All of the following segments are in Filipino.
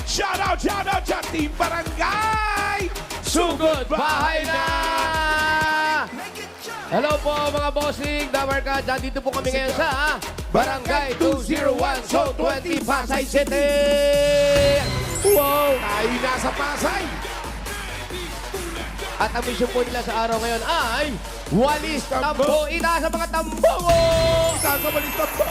Shout out sa Team Barangay! Sugod bahay na! Hello po mga bossing, Damarka. Dito po kami ngayon sa Barangay 201, Zone 20, Pasay City! Wow! Tayo nasa Pasay! At ang mission po nila sa araw ngayon ay walis tambo, itaas sa mga tambo! Sasabalis na po!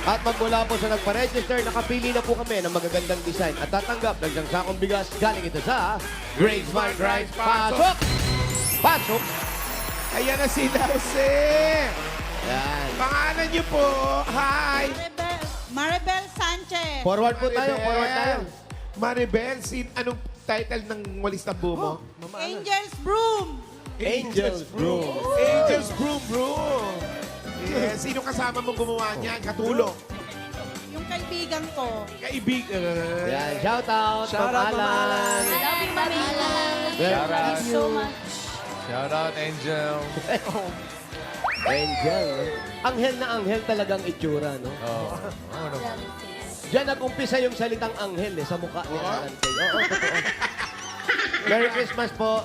At magmula po sa nagpa-register, nakapili na po kami ng magagandang design at tatanggap ng isang sakong bigas galing ito sa Great Smart Rice. Pasok! Pasok! Ayan na si Jose! Yan. Pangalan niyo po, hi! Maribel Sanchez. Forward po tayo, forward tayo. Maribel, anong title ng walis tambo mo? Angel's Broom. Angel's Broom. Angel's Broom, Broom. Yes, sino kasama mong gumawa niyan? Katulong. Yung kaibigan ko. Kaibigan. Yan, shout out, Mamalan. Love you, Mamalan. Thank you so much. Shout out, Angel. Angel. Anghel na anghel talagang itsura, no? Oh. Ano? Diyan nag-umpisa yung salitang anghel sa mukha ni Alan Kay. Oo, totoo. Merry Christmas po.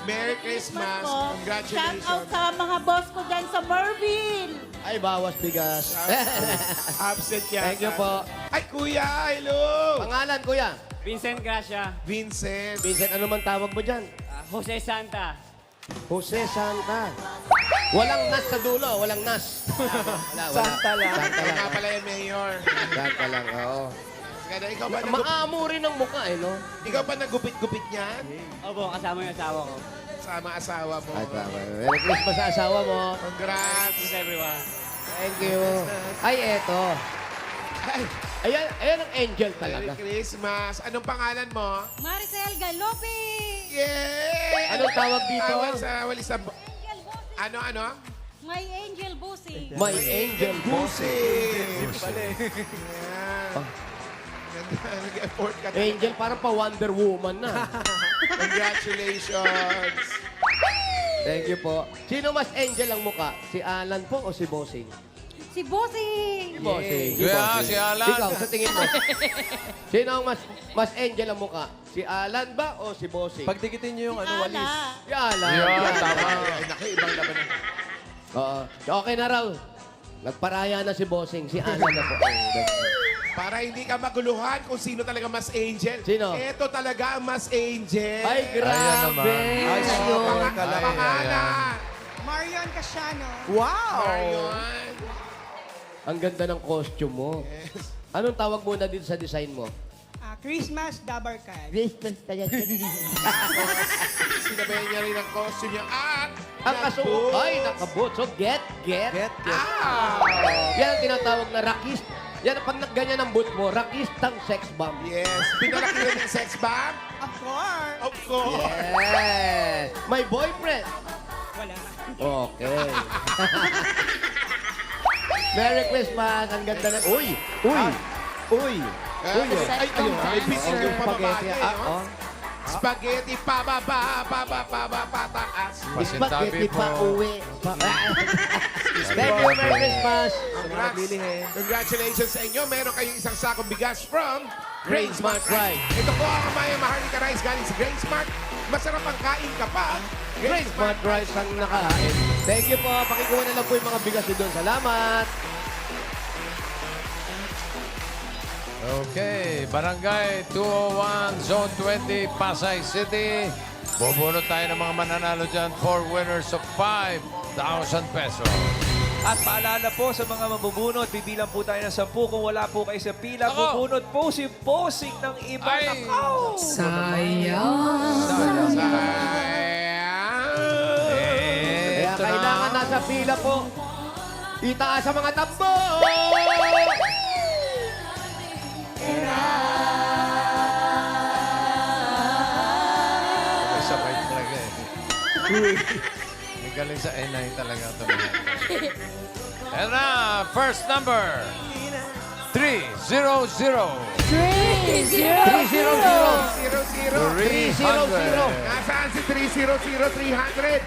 Merry Christmas. Shout Congratulations. out sa mga boss ko dyan sa Merville. Ay, bawas bigas. Absent yan. Thank you po. Ay, kuya, hello. Pangalan, kuya? Vincent Gracia. Vincent. Vincent, ano man tawag mo dyan? Jose Santa. Jose Santa. Walang nas sa dulo, walang nas. Wala, wala. Santa lang. Santa Kaya lang. nga pala yung mayor. Santa lang, oo. Kaya ikaw ba, Maamo rin ang mukha, eh, no? ikaw ba nagupit-gupit niyan? Opo, kasama yung asawa ko. Sama asawa mo. Ay, tama. Merry Christmas sa asawa mo. Congrats. Thanks everyone. Thank you. Ay, eto. Ay, Ayan, ayan ang angel Merry talaga. Christmas. Anong pangalan mo? Maricel Galope. Yay! Anong tawag dito? Tawag sa walis tambo. Angel Bossing. Ano? My Angel Bossing. My angel Busi. boss. Yan. Ganda, nag-effort ka. Angel, parang pa Wonder Woman na. Congratulations. Thank you po. Sino mas angel ang mukha? Si Alan po o si Bossing? Si Bossing. Si Bossing. Yeah, si Alan. Ikaw, sa tingin mo. Sino ang mas angel ang mukha? Si Alan ba o si Bossing? Pagdikitin niyo yung ano, walis. Ala. Si Alan. Yeah, tama. Ay, naku, ibang laban na. Oo. Okay na raw. Nagparaya na si Bossing. Si Alan na po. Para hindi ka maguluhan kung sino talaga mas angel. Sino? Ito talaga ang mas angel. Ay, Ayan naman. grabe. Ay, Panga- ka lang. Pangalan. Marion Casiano. Wow! Marion. Ang ganda ng costume mo. Anong tawag muna dito sa design mo? Christmas Dabarkad. Christmas talaga. Sinabayan niya rin ang costume niya. At Ang kasuot ay nakabot. So, get. Get. Yan ang tinatawag na rakist. Yan, pag nagganyan ang boot mo, rakistang sex bomb. Yes. Pinalaki rin ng sex bomb? Of course. Of course. Yes! My boyfriend. Wala. Okay. Merry Christmas. Ang ganda na. Uy! Uy! Uy! Uy! Ay, may business yung Spaghetti. pababagay. Oh. Spaghetti pababa, pataas. Spaghetti Pasintabi po. pa uwi. Thank you. Merry Christmas. Congrats. Congratulations sa inyo. Meron kayong isang sakong bigas from Grain Smart Rice. Ito po ang Amaya Maharlika Rice galing sa Grain Smart. Masarap ang kain ka pa. Grain Smart Rice ang nakahain. Thank you po. Pakikuha na lang po yung mga bigas doon. Salamat. Okay, Barangay 201, Zone 20, Pasay City. Bubunot tayo ng mga mananalo dyan. 4 winners of 5,000 pesos. At paalala po sa mga mabubunot, bibilang po tayo ng 10. Kung wala po kayo sa pila, Ako. bubunot po si Bossing ng iba. Ay. Nakaw! Sayang. Kaya Ito kailangan na. nasa pila po. Itaas sa mga tambo. Sabay talaga eh. May galing sa N9 talaga ito. And na, first number. 300. 300. 300. 300. Nasaan si 300? 300.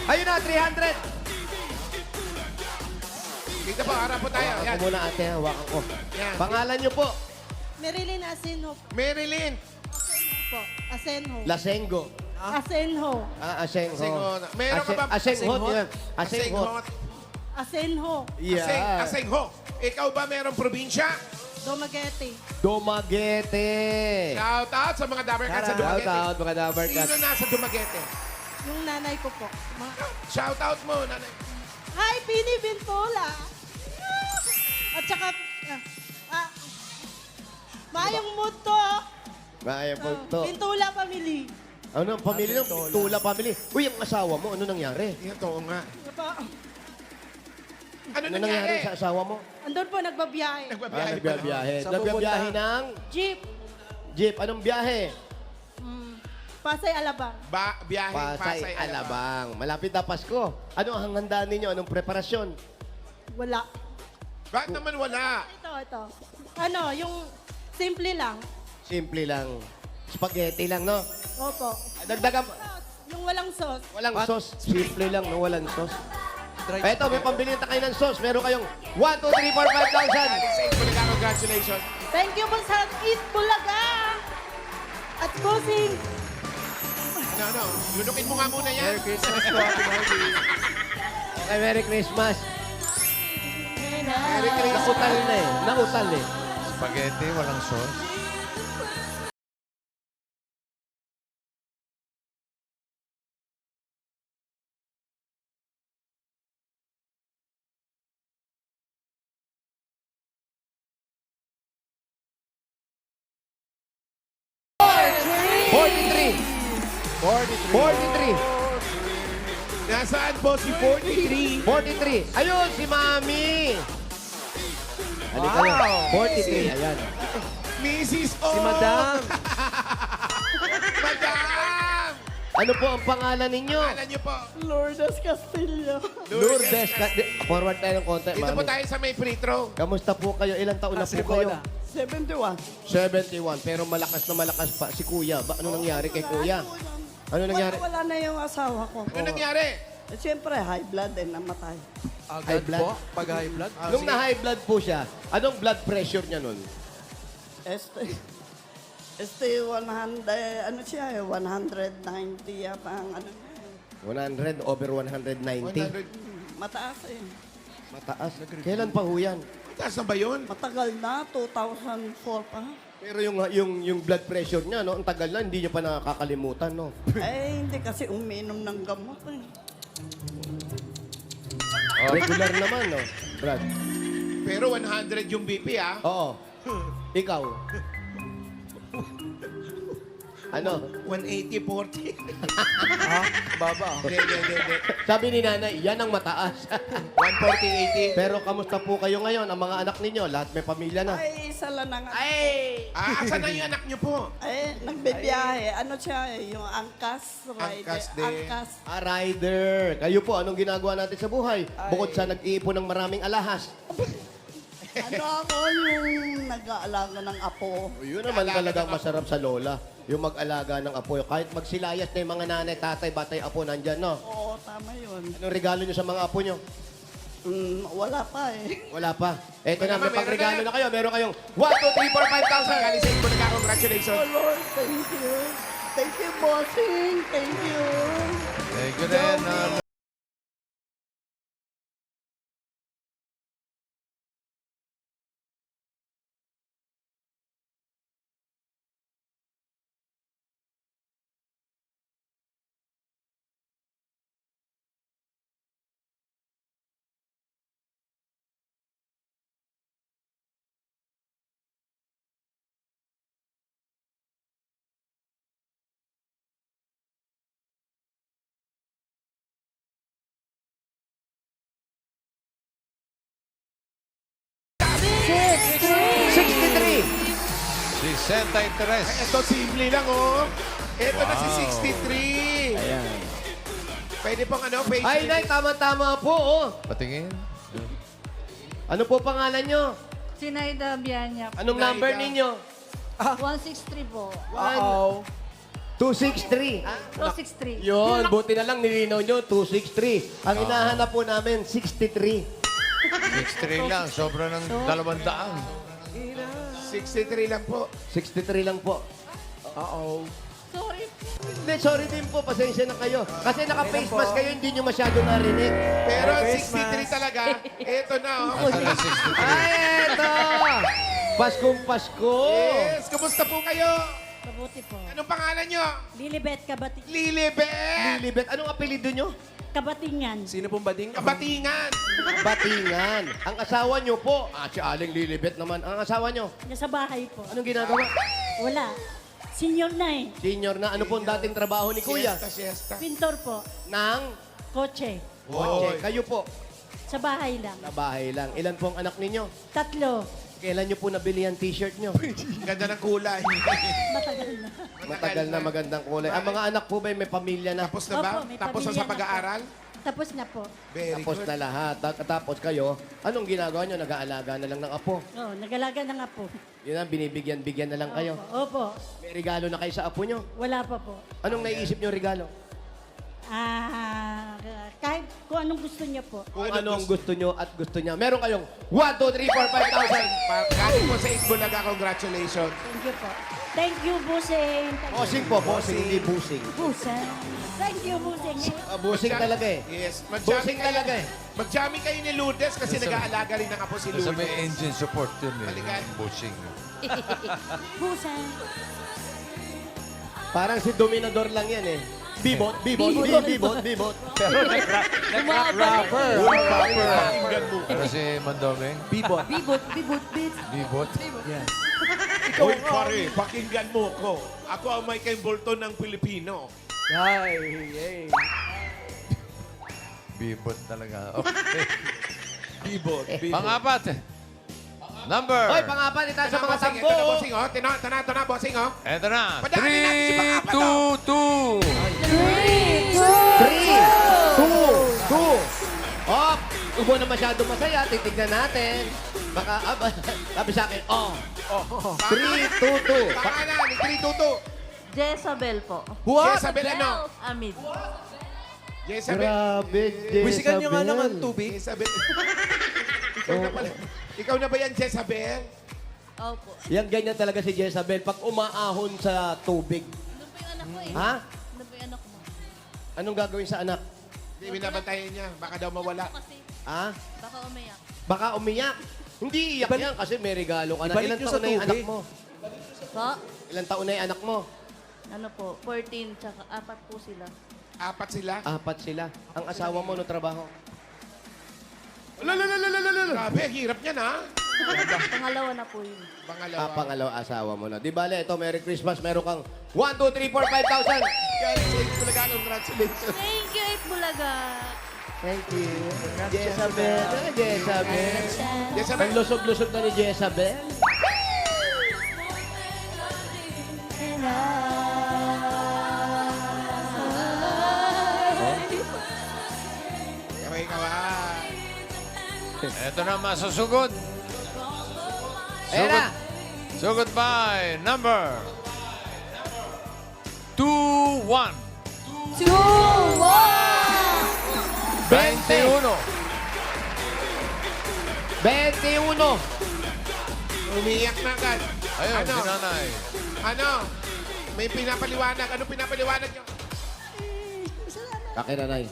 Ayun na, 300. Dito po, harap po tayo. Hawakan Yan. ko muna ate, hawakan ko. Yan. Pangalan niyo po? Marilyn Asenho Marilyn. po. Asenho. Lasengo. Asenho. Asengho. Asengho. Meron ka ba? Asengho. Asengho. Asenho. Yeah. Asengho. Ikaw ba merong probinsya? Dumaguete. Dumaguete. Shout out sa mga Dabber Cats sa Shout Dumaguete. out mga Dabber Sino Cats. nasa Dumaguete? Yung nanay ko po. Shout out mo, nanay. Hi, Pini Bintola. At saka, Mayang mood to. Kaya po to. Bintola family. Ano, pamilya ng Tula family. Uy, ang asawa mo, ano nangyari? Yan to nga. Ano pa? Ano Ano nangyari sa asawa mo? Andun po, nagbabiyahe. Nagbabiyahe pa Nagbiyahe. Nagbiyahe ng Jeep. jeep. Anong biyahe? Pasay Alabang. Biyahe, Pasay, Alabang. Malapit na Pasko. Ano ang handaan ninyo? Anong preparasyon? Wala. Bakit naman wala? Ito. Ano, yung simple lang. Simple lang. Spaghetti lang, no? Opo. Dagdagan. Yung walang sauce. Walang sauce. Simple lang, no? Walang sauce. Eto, may pambili na kayo ng sauce. Meron kayong 1, 2, 3, 4, 5,000. Say, congratulations. Thank you po sa Eat Bulaga. At Bossing. Ano, lunukin mo nga muna yan. Merry Christmas po, Okay, Merry Christmas. Merry Christmas. Nautal na eh. Nautal eh. Spaghetti, walang sauce. Forty-three. Nasaan po si 43? 43. Ayun, si Mami. Halika lang. 43. Ayan. Mrs. O. Si Madam. Madam. Ano po ang pangalan ninyo? Alam niyo po. Lourdes Castillo. Lourdes. Forward tayo ng konti, Dito po Mami. tayo sa may free throw. Kamusta po kayo? Ilang taon na po kayo? 71. 71. Pero malakas na malakas pa si Kuya. Ano nangyari kay Kuya? Ano nangyari? Wala na yung asawa ko. Ano nangyari? Siyempre, high blood din namatay. High blood? Pag high blood? Nung na-high blood po siya, anong blood pressure niya nun? 100, ano siya, 190 yata ang ano niya. 100 over 190. 100. Mataas eh. Mataas. Kailan pa ho yan? Taas na ba yun? Matagal na, 2004 pa. Pero yung blood pressure niya, no, ang tagal na, hindi niya pa nakakalimutan, no? Eh, hindi kasi uminom ng gamot eh. Regular naman, no, Brad? Pero 100 yung BP, ah. Oo. Ikaw? Ano? 180-40. Baba. Hindi. Sabi ni nanay, yan ang mataas. 140-80. Pero kamusta po kayo ngayon? Ang mga anak ninyo, lahat may pamilya na. Ay, isa lang nga. Asan na yung anak niyo po? Ay, nagbibiyahe. Ano siya, yung angkas rider. Angkas din. Angkas. Rider. Kayo po, anong ginagawa natin sa buhay? Bukod sa nag-iipon ng maraming alahas. Ano ako, yung nag-aalaga ng apo. Yun naman talagang masarap sa lola. Yung mag-alaga ng apo. Kahit magsilayas na yung mga nanay, tatay, batay, apo nandyan, no? Oo, tama yun. Anong regalo nyo sa mga apo nyo? Wala pa eh. Wala pa. Eto na, may Meron pangregalo na. na kayo. Meron kayong 1, 2, 3, 4, 5,000. Kalisay po congratulations. Oh Lord, thank you. Thank you, bossing. Thank you. Thank you din. Si Senta Interes. Ito, simple lang, oh. Ito na si Wow. 63. Ayan. Pwede pong ano, page. Ay, Nay, tama-tama po, oh. Patingin. Ano po pangalan nyo? Sinaida Bianya. Anong Sinaida. number ninyo? 163 po. 263. 263. Yun, buti na lang nilinaw nyo, 263. Ang hinahanap po namin, 63. 6'3 lang. Sobra ng 200. 63 lang po. 63 lang po. Uh-oh. Sorry. Hindi, sorry din po. Pasensya na kayo. Kasi naka-face mask kayo, hindi nyo masyado narinig. Pero 63 talaga. Ito na, oh. Asan na 63? Ay, eto! Paskong Pasko! Yes, kumusta po kayo? Mabuti po. Anong pangalan nyo? Lilibet Lilibet! Lilibet, anong apelido nyo? Kabatingan. Sino pong bading? Kabatingan! Batingan. Ang asawa nyo po, si Aling Lilibet naman. Ang asawa nyo, Nasa bahay po. anong ginagawa? Wala. Senior na eh. Senior na, ano po ang dating trabaho ni Kuya? Siesta. Pintor po. Nang Kotse. kotse. Kayo po, Sa bahay lang. na bahay lang. Ilan po ang anak ninyo? 3. Kailan nyo po nabili ang t-shirt nyo? Ganda ng kulay. Matagal na. Matagal na magandang kulay. Ang mga anak po ba may pamilya na? Tapos na ba? Opo, may Tapos na pamilya sa na po. pag-aaral? Tapos na po. Very Tapos good. na lahat. Tapos kayo, anong ginagawa nyo? Nag-aalaga na lang ng apo. Oh, nagalaga na nga po. Yun ang binibigyan-bigyan na lang kayo. Opo. May regalo na kayo sa apo nyo. Wala pa po. Anong naiisip nyo regalo? Kahit kung anong gusto niya po. Kung ano ang gusto nyo at gusto niya. Meron kayong 1, 2, 3, 4, 5,000. Galing po sa Itbulaga, congratulations. Thank you po. Thank you, Busing. Thank you. Bossing po, bossing, hindi busing. Busing. Thank you, Busing. Busing talaga eh. Yes. Busing talaga eh. Mag-jamming kayo ni Lourdes kasi nag-aalaga rin ng apo si Nasa may Lourdes. engine support yun eh. Balikan. Bushing. Busing. Parang si Dominador lang yan eh. Bibot, bibot, bibot, bibot. Rapper. Pakinggan mo. Ano si Mandomeng? Bibot. Bibot, bibot, bibot. Bibot? Uy, pare, pakinggan mo ko. Ako ang Michael Bolton ng Pilipino. Ay. Bibot talaga. Okay. Bibot. Pang-apat. Number. Hoy, pangapat itaas sa mga Bossing, tambo. ito na, bossing, oh. Ito na, bossing, oh. Eto na. Padaanin natin si 3, Pang-apat, oh. 3, 2, 2. Op! Ubo na masyado masaya. Titignan natin. Baka, sabi sa akin, 3, 2, 2. Pangalan ni 322. Jezabel po. What? Jezabel ano? Amid. Jezabel. Grabe, Jezabel. Wisikan nyo nga naman, tubig. Jezabel. Ikaw na pala. Ikaw na ba yan, Jezabel? Opo. Yan ganyan talaga si Jezabel pag umaahon sa tubig. Ano po yung anak ko eh? Ha? Ano po yung anak mo? Anong gagawin sa anak? Hindi, binabantayan niya. Baka daw mawala. Kasi Ha? baka umayak. Baka umiyak. Hindi iyak yan kasi may regalo ka na. Ibalik Ilan nyo sa taon na yung anak tubig. mo? Po? Ilan taon na yung anak mo? Ano po? 14 tsaka 4 po sila. 4 sila. 4 sila. Ang asawa mo no trabaho? Grabe, hirap niyan, ha? Pangalawa na po yun. Pangalawa. Pangalawa asawa mo na. Di bale, ito, Merry Christmas. Meron kang 1, 2, 3, 4, 5,000. Galing sa Itbulaga, congratulations. Thank you, Bulaga. Thank you. Jezabel. Jezabel. Jezabel. Ang lusog-lusog na ni Jezabel. Kaway, kaway. Eto na masusugod. Ayan na. Sugod by number 21. 21. 21. Umiyak na agad. Ayun, Ano? si nanay. Ano? May pinapaliwanag. Ano pinapaliwanag niyo? Kakinanay.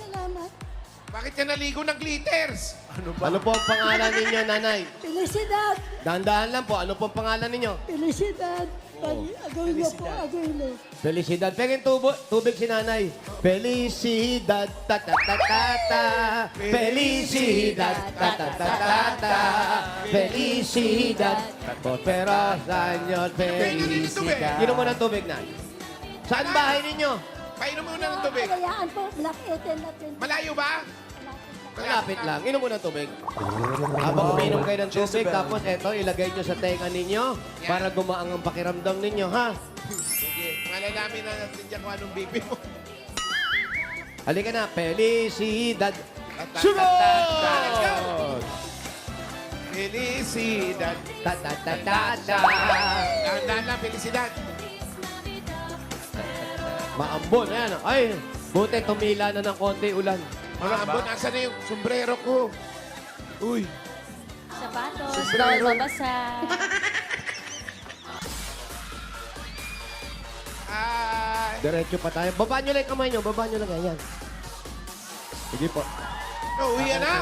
Bakit ka naligo ng glitters? Ano po ang pangalan ninyo, nanay? Felicidad. Dahan-dahan lang po. Ano po ang pangalan ninyo? Felicidad. Agoylo po, agoylo. Felicidad. Pengin tubig si nanay. Felicidad. Ta ta ta ta ta. Felicidad. Ta ta ta ta ta. Felicidad. Prosperos años. Felicidad. Inom mo ng tubig, na. Saan bahay ninyo? Painom muna ng tubig. Kayaan po, Black 18 natin. Malayo ba? Malapit lang. Inom mo ng tubig. Habang uminom kayo ng tubig, tapos eto, ilagay nyo sa tenga ninyo para gumaang ang pakiramdam ninyo, ha? Sige. Malalamin na natin dyan kung anong BP mo. Halika na. Felicidad. Let's go! Sunod! Felicidad. Ta ta ta ta ta. Dahan-dahan lang, felicidad. Maambon. Ayan. Ay, buti tumila na ng konti ulan. Mga ambon, asan na yung sombrero ko? Uy. Sapatos, Sombrero. bawal mabasa. Ay. Diretso pa tayo. Baba nyo lang yung kamay nyo. Baba nyo lang. Ayan. Sige po. No, uwi na.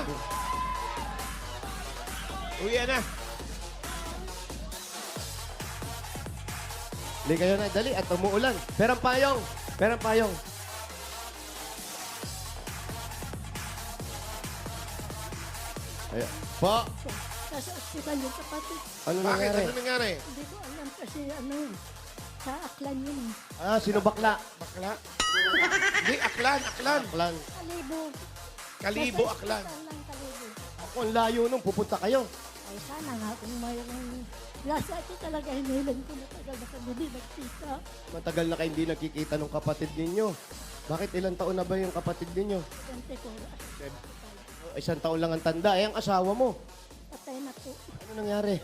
Uwi na. Hindi kayo na. Dali. At umuulan. Perang payong. Perang payong. Ayan. Po. Sa ospital yung kapatid. Ano Bakit? nangyari? Ano nangyari? Hindi ko alam kasi sa aklan yun. Ah, sino bakla? Bakla? Hindi, aklan. Aklan. Kalibo. Kalibo, aklan. Lang kalibo. Ako ang layo nung pupunta kayo. Ay sana nga kung mayroong... Lasa ito talaga hinilan ko na tagal na kami di nagkita. Matagal na kayo hindi nakikita ng kapatid ninyo. Bakit ilang taon na ba yung kapatid ninyo? 24. Isang taon lang ang tanda. Eh, ang asawa mo. Patay na po. Ano nangyari?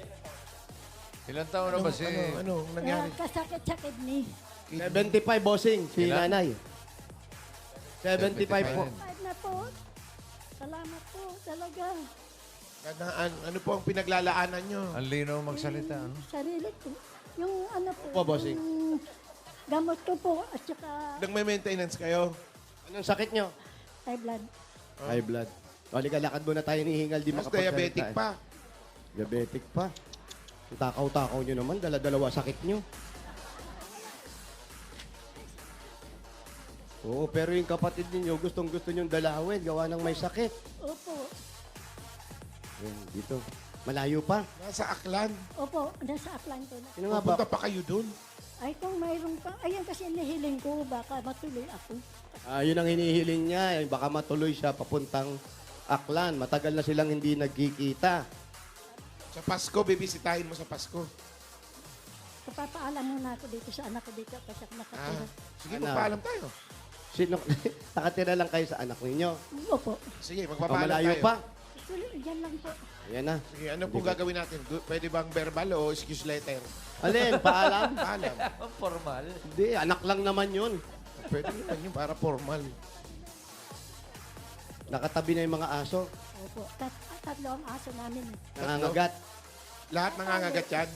Ilan taon na ba si... Ano nangyari? Kasakit sa kidney. 75, bossing. Si Ilan? nanay. 75 po. 5 na po. Salamat po talaga. Ano po ang pinaglalaanan nyo? Ang lino magsalita. Ano? Sarili ko. Yung ano po. Opo, bossing. yung gamot ko po at saka Nag-maintenance kayo? Anong sakit nyo? high blood. High blood. Halika, lakad muna tayo ni Hingal. Di Mas makapagsalita. diabetic eh. pa. Diabetic pa. Ang takaw-takaw nyo naman. Dala-dalawa sakit nyo. Oo, pero yung kapatid ninyo, gustong-gusto nyong dalawin. Gawa ng may sakit. Opo. Yan, dito. Malayo pa. Nasa aklan. Opo. Nasa aklan ko na. Sino nga ba? Pupunta pa kayo dun. Ay, kung mayroong pa. Ayan kasi nahiling ko. Baka matuloy ako. Ah, yun ang hinihiling niya. Eh, baka matuloy siya papuntang Aklan. Matagal na silang hindi nagkikita. Sa Pasko, bibisitahin mo sa Pasko. Papaalam muna ako dito sa anak ko dito kasi ako nakatira. Sige, Ano? magpaalam tayo. Sino? Nakatira lang kayo sa anak ninyo. Opo. Sige, O magpapaalam malayo tayo. pa. Yan lang po. Ayan na. Sige, ano pong gagawin natin? Pwede bang verbal o excuse letter? Alin, paalam? Paalam. Formal. Hindi, anak lang naman yun. Pwede naman yun para formal. Nakatabi na yung mga aso. Opo. Tatlo ang aso namin. Nangangagat. Lahat nangangagat yan.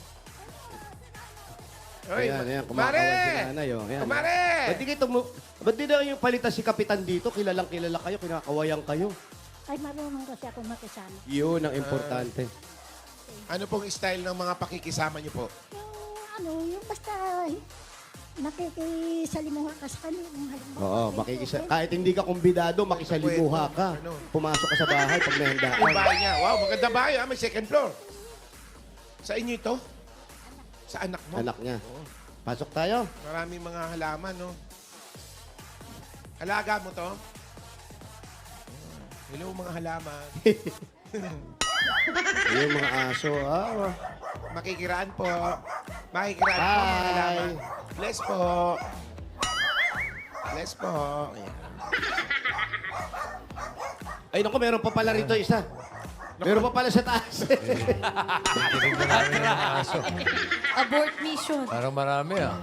Oy, Ayan, ayan. kumare! Kumakawan si nanay. Oh. Ayan. Kumare! Ba't di daw yung palitan si Kapitan dito? Kilalang kilala kayo, kinakawayan kayo. Ay, marunong kasi ako makisama. Yun ang importante. Ano pong style ng mga pakikisama niyo po? Yung basta nakikisalimuha ka sa kanila. Oo, kahit hindi ka kumbidado, makisalimuha ka. Ano? Pumasok ka sa bahay pag Yung nahandaan. bahay niya. Wow, maganda bahay ha. May second floor. Sa inyo ito? Sa anak mo? Anak niya. Pasok tayo. Maraming mga halaman, no? Alaga mo to? Hello, mga halaman. Yung mga aso. Ah. Makikiraan po. Makikiraan po, mga Bye. halaman. Bless po. Bless po. Ayan. Ay, naku, meron pa pala rito isa. Meron pa pala sa taas. Tinignan namin yung aso. Abort mission. Parang marami ah.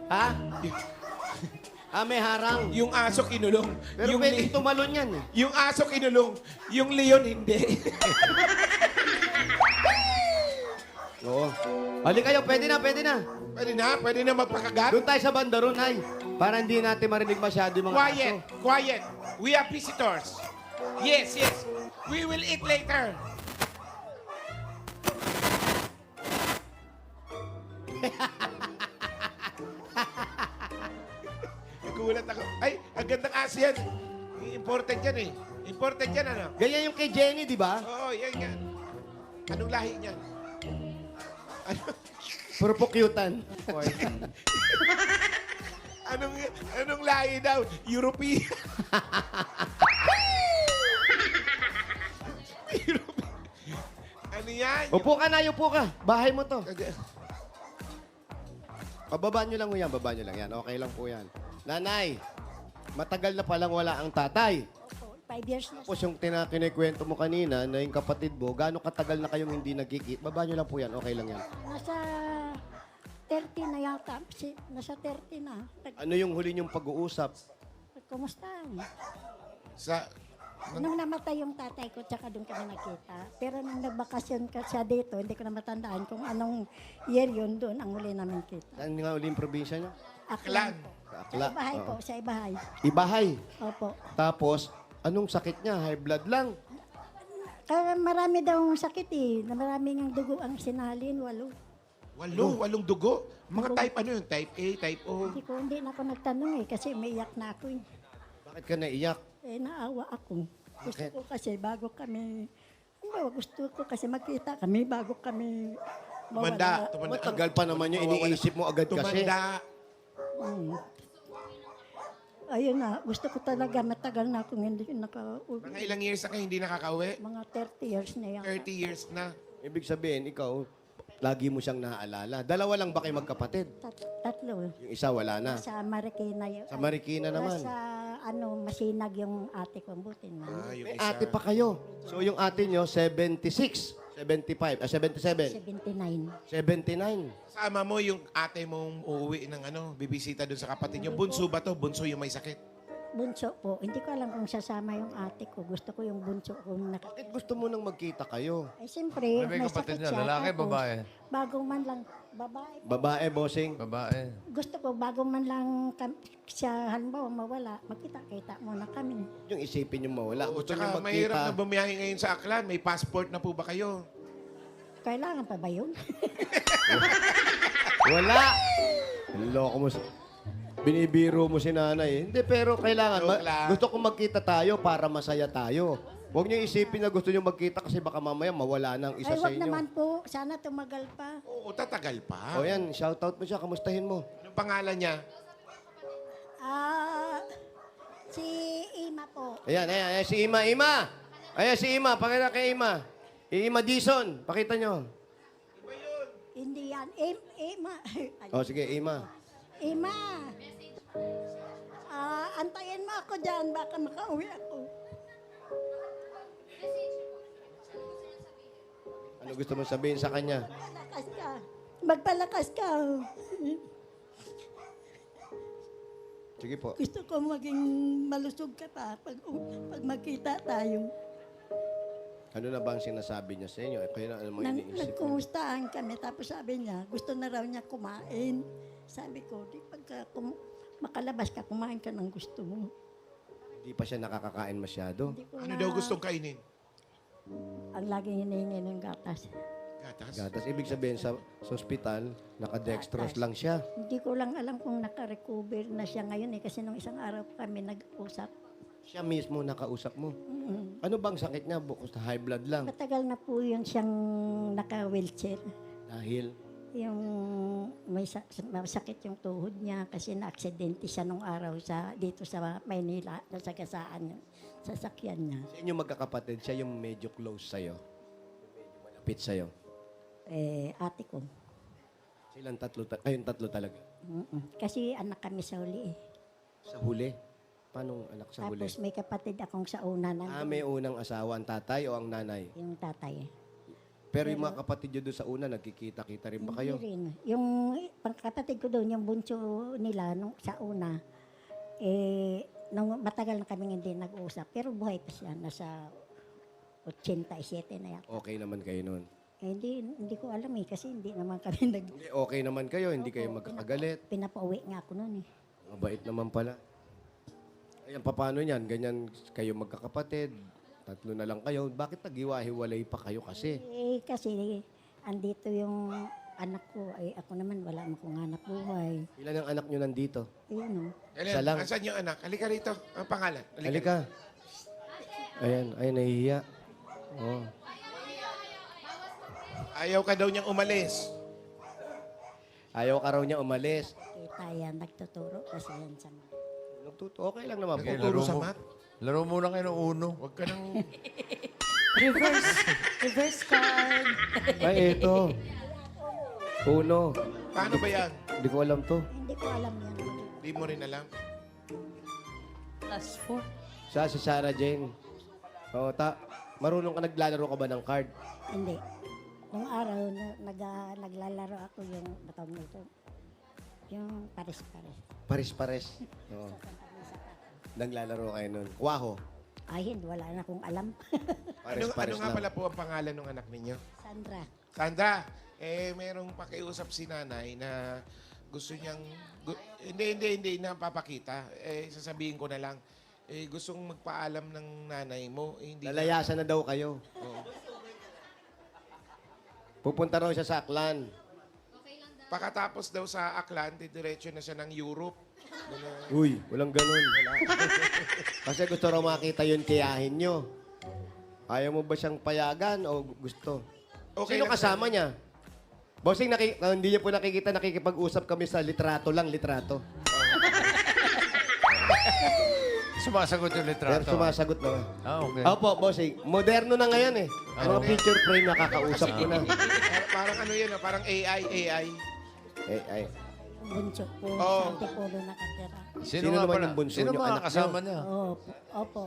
ha? May harang. Yung aso kinulong. Pero yung, pwedeng tumalon yan eh. yung aso kinulong. Yung leon hindi. Oo. Hali kayo, pwede na, pwede na. Pwede na magpakagat. Doon tayo sa banda ron, ay. Para hindi natin marinig masyado yung mga Quiet, aso. quiet. We are visitors. Yes, yes. We will eat later. Nagulat ako. Ay, ang gandang aso yan. Imported yan eh. Imported yan ano? Ganyan yung kay Jenny, di ba? Oo, yan yan. Anong lahi niyan? Ano? Puro pukyutan. Anong lahi daw? European. Ano yan? Upo ka na, upo ka. Bahay mo to. Pababa nyo lang mo yan, baba nyo lang yan. Okay lang po yan. Nanay, matagal na palang wala ang tatay. Opo, 5 years na. Tapos yung kinikwento mo kanina na yung kapatid mo, gaano katagal na kayong hindi nagkikita? Baba nyo lang po yan, okay lang yan. Nasa 30 na yata. Nasa 30 na. Ano yung huli nyong pag-uusap? Kumusta? Sa Nung namatay yung tatay ko, tsaka doon kami nakita. Pero nung nagbakasyon ka siya dito, hindi ko na matandaan kung anong year yun doon ang huli namin kita. Saan nga uling probinsya niyo? Aklan po. Sa Sa Akla. Ibahay Oo. po, sa Ibahay. Ibahay. Opo. Tapos, anong sakit niya? High blood lang. Kaya marami daw ang sakit eh. Na marami ng dugo ang sinalin, 8. Walong dugo. Mga type ano yun? Type A, type O. Hindi na ako nagtanong eh, kasi umiiyak na ako eh. Bakit ka naiyak? Eh, naawa ako. Gusto Bakit? ko kasi bago kami, gusto ko kasi makita kami bago kami Tumanda. mawala. Matagal pa naman yun. Iniisip mo agad kasi. Tumanda. Ayun na, gusto ko talaga, matagal na akong hindi nakauwi. Mga ilang years na kayo hindi nakakauwi? Mga 30 years na yan. 30 years na. Ibig sabihin, ikaw, lagi mo siyang naaalala. Dalawa lang ba kayo magkapatid? Tatlo. Yung isa wala na. Sa Marikina yun. Sa Marikina naman. Sa masinag yung ate ko, butin man. Yung May ate pa kayo. So yung ate nyo, 76, 75, 77, 79. 79. Sama mo yung ate mong uuwi ng bibisita doon sa kapatid niyo. Bunso ba to? Bunso yung may sakit. Bunso po. Hindi ko alam kung sasama yung ate ko. Gusto ko yung bunso ko. Bakit gusto mo nang magkita kayo? Ay, siyempre, Ano ba yung may kapatid sakit niya? siya. Lalaki, Tapos, babae? Bagong man lang, babae. Babae, bossing. Babae. Gusto ko, bago man lang siya, halimbawa, mawala, magkita-kita muna kami. Yung isipin yung mawala. O, Gusto tsaka niyo mahirap na magkita. bumiyahe ngayon sa Aklan. May passport na po ba kayo? Kailangan pa ba yun? Wala! Loko mo. Binibiro mo si nanay. Hindi, pero kailangan. Joke lang. Gusto ko magkita tayo para masaya tayo. Huwag niyo isipin na gusto niyo magkita kasi baka mamaya mawala ng isa Ay, sa wag inyo. naman po. Sana tumagal pa. Oo, tatagal pa. O yan, shoutout mo siya. Kamustahin mo. Anong pangalan niya? Si Ima po. Ayan, si Ima. Ima! Ayan, si Ima. Pakita kay Ima. Ima Dison. Pakita nyo. Hindi yan. Ima. O, sige, Ima. Ima. Antayin mo ako dyan. Baka makauwi ako. Ano gusto mo sabihin sa kanya? Magpalakas ka. Magpalakas ka. Sige po. Gusto ko maging malusog ka pa pag magkita tayo. Ano na ba ang sinasabi niya sa inyo? Kaya na, ano mga iniisip mo? Nagkumustahan kami. Tapos sabi niya, gusto na raw niya kumain. Sabi ko, di pagka makalabas ka, kumain ka ng gusto mo. Hindi pa siya nakakakain masyado. Hindi ko Ano na- daw gustong kainin? Ang laging hinihingi ng gatas. Gatas? Gatas. Ibig sabihin sa ospital, nakadextrose Gatas. lang siya. Hindi ko lang alam kung naka-recover na siya ngayon eh. Kasi nung isang araw kami nag-usap. Siya mismo nakausap mo. Ano bang sakit niya? Bukod sa high blood lang. Matagal na po yun siyang naka-wheelchair. Dahil, Yung may masakit yung tuhod niya kasi na-aksidente siya nung araw dito sa Maynila, sa gasaan yung sasakyan niya. sa inyo magkakapatid, siya yung medyo close sa'yo. Medyo malapit sa'yo. Ate ko. Silang tatlo, kayong tatlo talaga. Kasi anak kami sa huli eh. Sa huli? Paano anak sa huli? Tapos may kapatid akong sa una na May unang asawa, ang tatay o ang nanay? yung tatay. Pero yung mga kapatid nyo doon sa una, nagkikita-kita rin ba kayo? Hindi rin. Yung kapatid ko doon, yung bunso nila sa una, nung matagal na kami hindi nag-usap. Pero buhay pa siya, nasa 87 na yan. Okay naman kayo noon. Hindi ko alam eh, kasi hindi naman kami Hindi, okay naman kayo, hindi kayo magkakagalit. pinapauwi nga ako noon eh. Mabait naman pala. Ayan, paano niyan? Ganyan kayo magkakapatid, tatlo na lang kayo. Bakit nag-iwa-hiwalay pa kayo kasi? Kasi andito yung anak ko, ako naman wala akong hanap buhay. Ilan ang anak nyo nandito? Ayun o. Isa lang. Asan yung anak? Halika rito. Ang pangalan. Halika. Ayan, ay nahihiya. Oh. Ayaw ka daw niyang umalis. Ayaw ka raw niya umalis. Kita yan, nagtuturo kasi yan sa mga. Okay lang naman po. Okay, Turo laro sa mo. mat. Laro muna kayo ng uno. Huwag ka nang... Reverse card. Ay, ito. Uno. Paano ba yan? Hindi ko alam to. Hindi ko alam yan. Di mo rin alam. Plus 4. Si Sarah Jane. Oo, marunong ka naglalaro ka ba ng card? Hindi. Nung araw, naglalaro ako yung batong nito. Yung pares-pares. Pares-pares. Oo. Naglalaro kayo nun. Kwaho. Ay, hindi, wala na akong alam. Ano nga pala po ang pangalan ng anak ninyo? Sandra. Sandra, merong pakiusap si nanay na gusto niyang... hindi na papakita. Sasabihin ko na lang. Gustong magpaalam ng nanay mo. Hindi Lalayasan na daw kayo. Pupunta raw siya sa Aklan. Pagkatapos daw sa Aklan, diretso na siya ng Europe. Uy, walang ganun. Kasi gusto raw makita yung tiyahin nyo. Ayaw mo ba siyang payagan o gusto? Okay Sino lang, kasama niya? Bossing, hindi niya po nakikita, nakikipag-usap kami sa litrato lang, litrato. Sumasagot yung Pero litrato. sumasagot na. Okay. Opo, bossing. Moderno na ngayon eh. Mga picture frame nakakausap ko na. Parang ano yan, parang AI. Ay. Bunso po, Oo. sa Antipolo nakatira. Sino nga naman pala? yung bunso Sino niyo, mga anak kasama niyo? niya? Opo.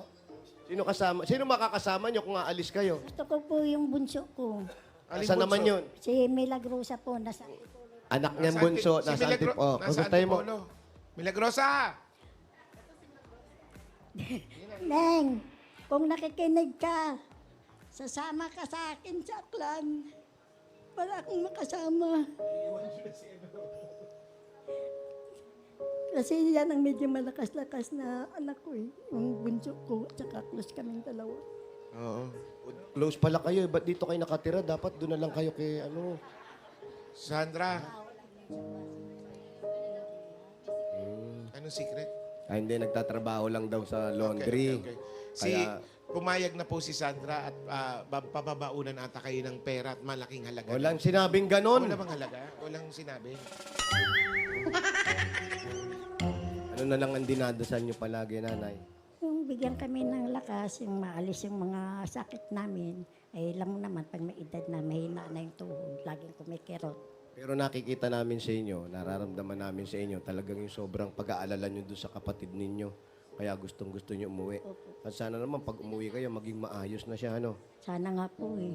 Sino makakasama niyo kung aalis kayo? Gusto ko po yung bunso ko. Saan naman yun? Si Milagrosa po, nasa Anak niyang bunso, Si nasa Milagro- Antipolo. Oh, nasa pupuntahin mo. Antipolo. Milagrosa! Neng, kung nakikinig ka, sasama ka sa akin sa Aklan. Wala akong makasama. Kasi yan ang medyo malakas-lakas na anak ko eh. Yung bunso ko, tsaka close kaming dalawa. Oo. Close pala kayo. Ba't dito kayo nakatira? Dapat doon na lang kayo kay ano. Sandra. Anong secret? Ay, hindi. Nagtatrabaho lang daw sa laundry. Okay. Kaya, Pumayag na po si Sandra at pababaunan ata kayo ng pera at malaking halaga. walang sinabing ganon. Wala bang halaga? Walang sinabi. Ano na lang ang dinadasal niyo palagi, nanay? Yung bigyan kami ng lakas, yung maalis yung mga sakit namin, ay alam mo naman, pag may edad na, mahina na yung tuhod, laging kumikirot. Pero nakikita namin sa inyo, nararamdaman namin sa inyo, talagang yung sobrang pag-aalala niyo doon sa kapatid ninyo. Kaya gustong-gusto niyo umuwi. At sana naman pag umuwi kayo, maging maayos na siya, ano? Sana nga po eh.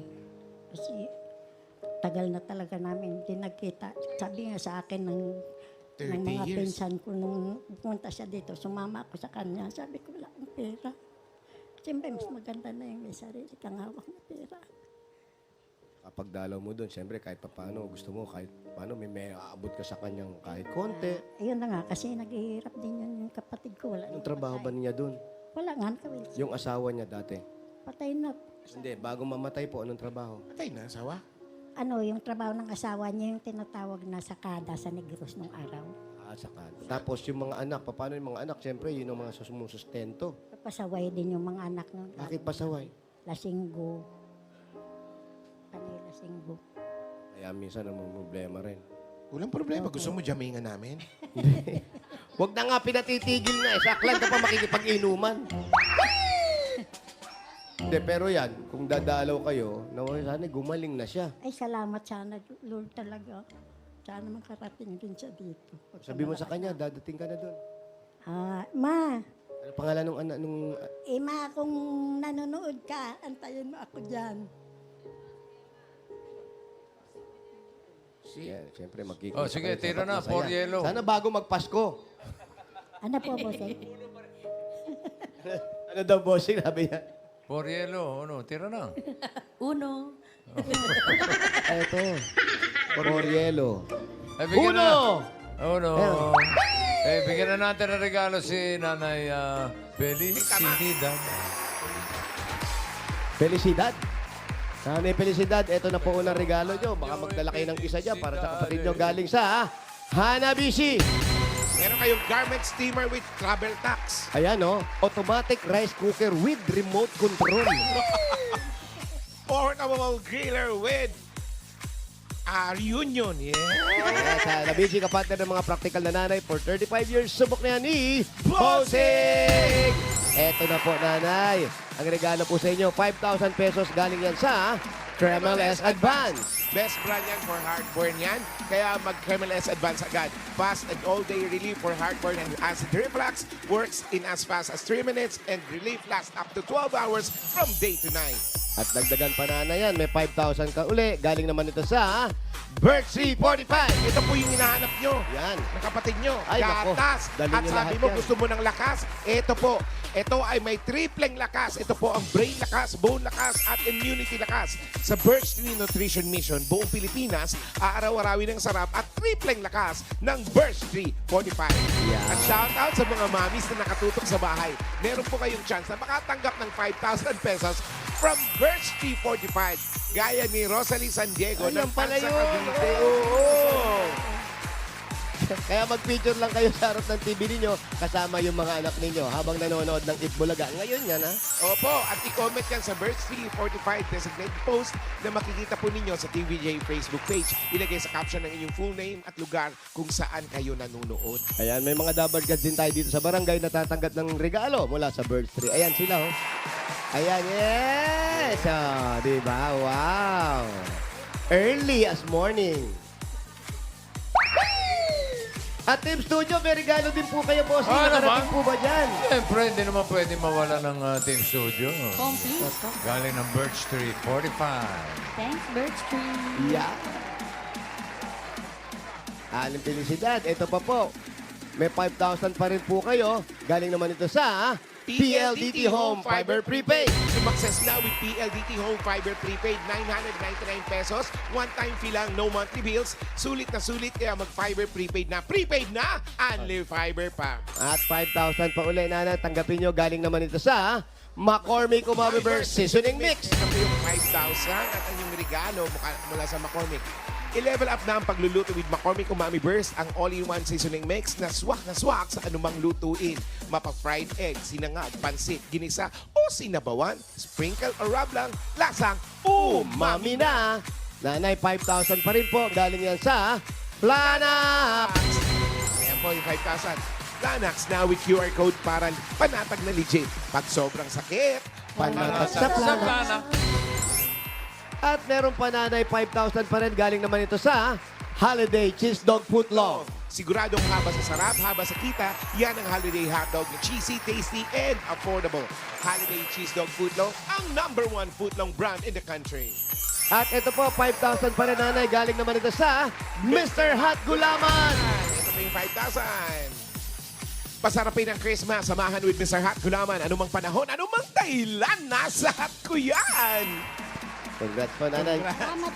Kasi tagal na talaga namin hindi nagkita. Sabi nga sa akin ng 30 mga years. pinsan ko nung pumunta siya dito, sumama ako sa kanya. Sabi ko, wala akong pera. Siyempre, mas maganda na yung may sarili kang hawak na pera. Kapag dalaw mo doon, siyempre kahit paano, gusto mo kahit paano, may aabot ka sa kanyang kahit konti. Ayun na nga, kasi naghihirap din yun yung kapatid ko. Wala Anong trabaho ba niya doon? Wala nga, nakawil. Yung asawa niya dati? Patay na. Hindi, bago mamatay po, anong trabaho? Patay na, asawa. Ano, yung trabaho ng asawa niya, yung tinatawag na sakada sa Negros nung araw. Saka. Tapos yung mga anak, paano yung mga anak? Siyempre, yun ang mga sumusustento. Pasaway din yung mga anak nun. Bakit pasaway? Lasinggo. Panay lasinggo. Kaya minsan ang problema rin. Walang problema. Gusto mo jamingan namin? Huwag na nga pinatitigil nga. Saklan ka pa makikipag-inuman. Hindi, pero yan, kung dadalaw kayo, sana gumaling na siya. Ay, salamat sana, Lord talaga. Sana makarating din siya dito. Sabi mo sa kanya, dadating ka na doon. Ma, Ano pangalan nung anak nung... ma, kung nanonood ka, antayin mo ako dyan. Yeah, siyempre magkikita. Oh, sige, kayo sa tira na, masaya. for yellow. Sana bago magpasko. Ano po, bossing? Ano daw, bossing? Sabi niya. For yellow. Ano, tira na. Uno. Ay, ito. For yellow. Ay, bigyan na. Uno! Uno. Bigyan na natin ng regalo si Nanay Felicidad. Felicidad. Nanay Felicidad, ito na po unang regalo nyo. Baka magdala kayo ng isa dyan para sa kapatid nyo galing sa Hanabishi. Meron kayong garment steamer with travel tax. Ayan, oh. Automatic rice cooker with remote control. Portable griller with reunion. Yeah. Kaya sa Hanabishi, kapatid ng mga practical na nanay, for 35 years, subok na yan ni Bossing! Eto na po, nanay. Ang regalo po sa inyo, 5,000 pesos galing yan sa Tremel S Advance. Best brand yan for heartburn yan. Kaya mag-Kreml S Advance agad. Fast and all-day relief for heartburn and acid reflux works in as fast as 3 minutes and relief lasts up to 12 hours from day to night. At dagdagan pa na yan, may 5,000 ka uli. Galing naman ito sa Birch 345. Ito po yung hinahanap nyo. Yan. Ng kapatid nyo. Ay, nako. Gatas. Dali At nyo sabi lahat mo, yan. gusto mo ng lakas. Ito po. Ito ay may tripleng lakas. Ito po ang brain lakas, bone lakas, at immunity lakas. Sa Birch 3 Nutrition Mission, buong Pilipinas, aaraw-arawin ng sarap at tripleng lakas ng Birch 345. Yan. At shout out sa mga mamis na nakatutok sa bahay. Meron po kayong chance na makatanggap ng 5,000 pesos from Birch 345. Gaya ni Rosalie San Diego Ayan ng pala Tansa yun. Cavite. Oo. Kaya mag-picture lang kayo sa harap ng TV ninyo kasama yung mga anak ninyo habang nanonood ng Itbulaga. Ngayon yan, ha? Opo, at i-comment yan sa Birch 345 designated post na makikita po ninyo sa TVJ Facebook page. Ilagay sa caption ng inyong full name at lugar kung saan kayo nanonood. Ayan, may mga dabar guards din tayo dito sa barangay na tatanggap ng regalo mula sa Birch 3. Ayan sila, oh. Ayan, yes! Oh, diba? Wow! Early as morning. At Team Studio, may regalo din po kayo, boss. Nakarating po ba dyan? Siyempre, hindi naman pwede mawala ng Team Studio. Complete. Galing ng Birch 345. Thanks, Birch Tree. Yeah. Aling felicidad. Ito pa po. May 5,000 pa rin po kayo. Galing naman ito sa PLDT Home Fiber Prepaid. Sumakses na with PLDT Home Fiber Prepaid. 999 pesos. One-time fee lang, no monthly bills. Sulit na sulit, kaya mag-fiber prepaid na. Prepaid na! Unli fiber pa. At 5,000 pa uli, Nana. Tanggapin nyo. Galing naman ito sa McCormick Umami Burst Seasoning Mix. Ito po yung 5,000 at ang yung regalo mula sa McCormick. I-level up na ang pagluluto with McCormick Umami Burst, ang all-in-one seasoning mix na swak sa anumang lutuin. Mapa-fried egg, sinangag, pansit, ginisa o sinabawan, sprinkle o rub lang, lasang Umami na. Nanay, 5,000 pa rin po. Galing yan sa Planax. Ayan po yung 5,000. Planax na with QR code para panatag na legit. Pag sobrang sakit, Panatag Sa sa Planax. plana. At meron pa, Nanay, 5,000 pa rin. Galing naman ito sa Holiday Cheese Dog Footlong. Siguradong haba sa sarap, haba sa kita, yan ang holiday hotdog na cheesy, tasty, and affordable. Holiday Cheese Dog Footlong, ang #1 footlong brand in the country. At ito po, 5,000 pa rin, Nanay. Galing naman ito sa Mr. Hot Gulaman. Ito po yung 5,000. Pasarapin ang Christmas, samahan with Mr. Hot Gulaman. Anumang panahon, anumang dahilan, nasa hot ko yan. Congrats po, Nanay. Salamat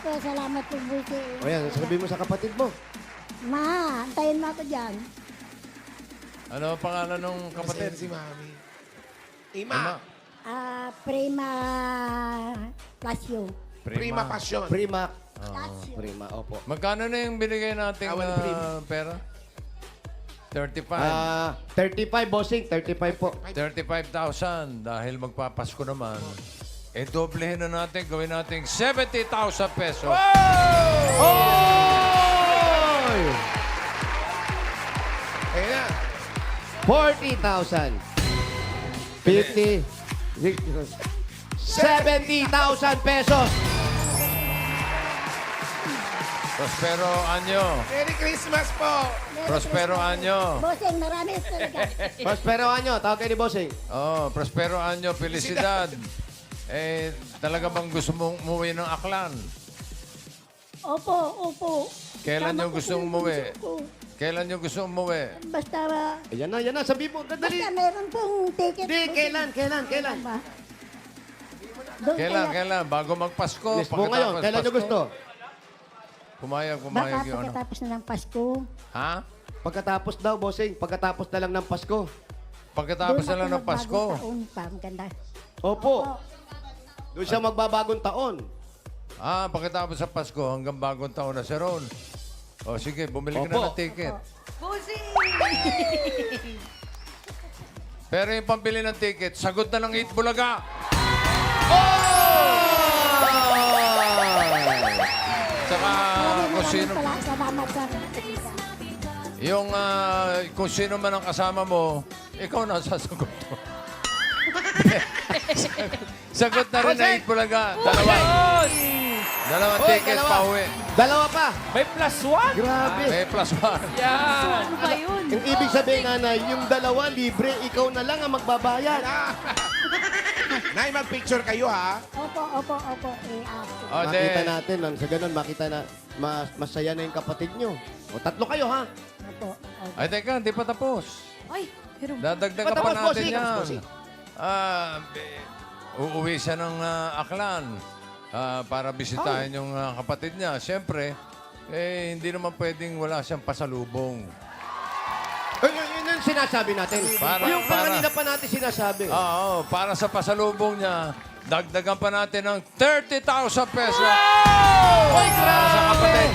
po, Buti. O yan, sasabihin mo sa kapatid mo. Ma, antayin mo ako dyan. Ano ang pangalan ng Kapatid kapatid? si Mami. Ima. Ima. Prima Plasyo. Prima Passion. Prima. Plasyo. Prima, opo. Magkano na yung binigay nating Awal prim. pera? 35. 35, bossing. 35 po. 35,000 dahil magpapasko naman. E doblehin na natin, gawin natin 70,000 pesos. Oy! Ayan na. 40,000. 50. 70,000 pesos. Prospero Anyo. Merry Christmas po. Prospero Anyo. Bossing, marami talaga. Prospero Anyo, tawag kayo ni bossing. Oh, Prospero Anyo, felicidad. Eh, talaga bang gusto mong umuwi ng Aklan? Opo, opo. Kailan Tama yung po gusto po yung umuwi? gusto ko. Kailan yung gusto umuwi? Basta, Ayan na, sabi mo, dali. basta meron pong ticket. Di, kailan? Ba? Doon kaya- Kailan? Bago magpasko? Yes po ngayon, kailan nyo Pasko? gusto? Pumayag Baka yung ano. pagkatapos na ng Pasko. Ha? Pagkatapos daw, bossing. Pagkatapos na lang ng Pasko. Pagkatapos Doon na lang ako ng Pasko. magbagong taon pa, ang ganda. Opo. Doon siya magbabagong taon. Ah, pagkatapos sa Pasko hanggang bagong taon na si Ron. O sige, bumili ka na Opo. ng ticket. Busi! Pero yung pambili ng ticket, sagot na ng 8 Bulaga. Saka kung sino, Salamat sa yung kung sino man ang kasama mo, ikaw na sasagot mo. Sagot na rin na 8 Bulaga. Dalawang Oy, ticket dalawa. pa uwi. Dalawa pa. May +1. Grabe. May plus 1. So, ano ba yun? Yung ibig sabihin, nanay, yung dalawa libre, ikaw na lang ang magbabayad. Nay, mag-picture kayo, ha? Opo. Makita natin, nang sa ganun, makita na masaya na yung kapatid nyo. O, tatlo kayo, ha? Opo. Ay, teka, hindi pa tapos. Ay, pero... Dadagdagan pa Tapos, natin bossing. yan. Bossing. Uuwi siya ng Aklan para bisitahin yung kapatid niya. Siyempre, hindi naman pwedeng wala siyang pasalubong. Yun yung sinasabi natin. Yung kanina pa natin sinasabi. Oo, para sa pasalubong niya, dagdagan pa natin ng 30,000 pesos. Oy, Para sa kapatid.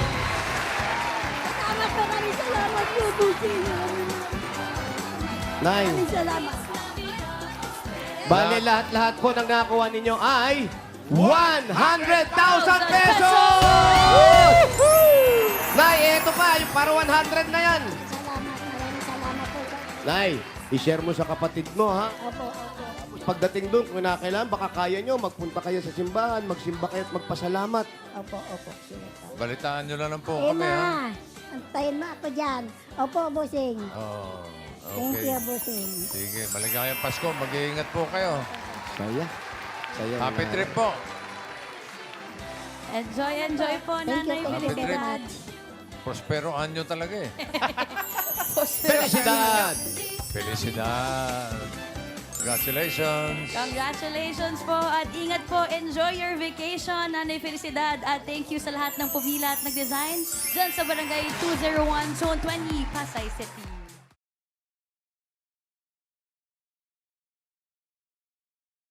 Maraming salamat po, Busing. Nay, Salamat. bale lahat-lahat po ng nakakuha ninyo ay 100,000 pesos! Nay, eto pa, yung para 100 na yan. Maraming salamat po. Nay, i-share mo sa kapatid mo, ha? Opo. Pagdating doon, kung kailangan, baka kaya nyo, magpunta kayo sa simbahan, magsimba kayo at magpasalamat. Opo. Balitaan nyo lang po kami, ha? Antayin mo ako dyan. Opo, Busing. Oh, Thank you, okay. Busing. Sige, maligayang Pasko. Mag-iingat po kayo. Saya. Saya. Happy na. trip po. Enjoy po, Thank you, Nanay thank you very Felicidad. Prospero anyo talaga eh. Felicidad! Felicidad. Congratulations. Congratulations po at ingat po. Enjoy your vacation, Nanay Felicidad. At thank you sa lahat ng pumila at nag-design dyan sa Barangay 201, Zone 20, Pasay City.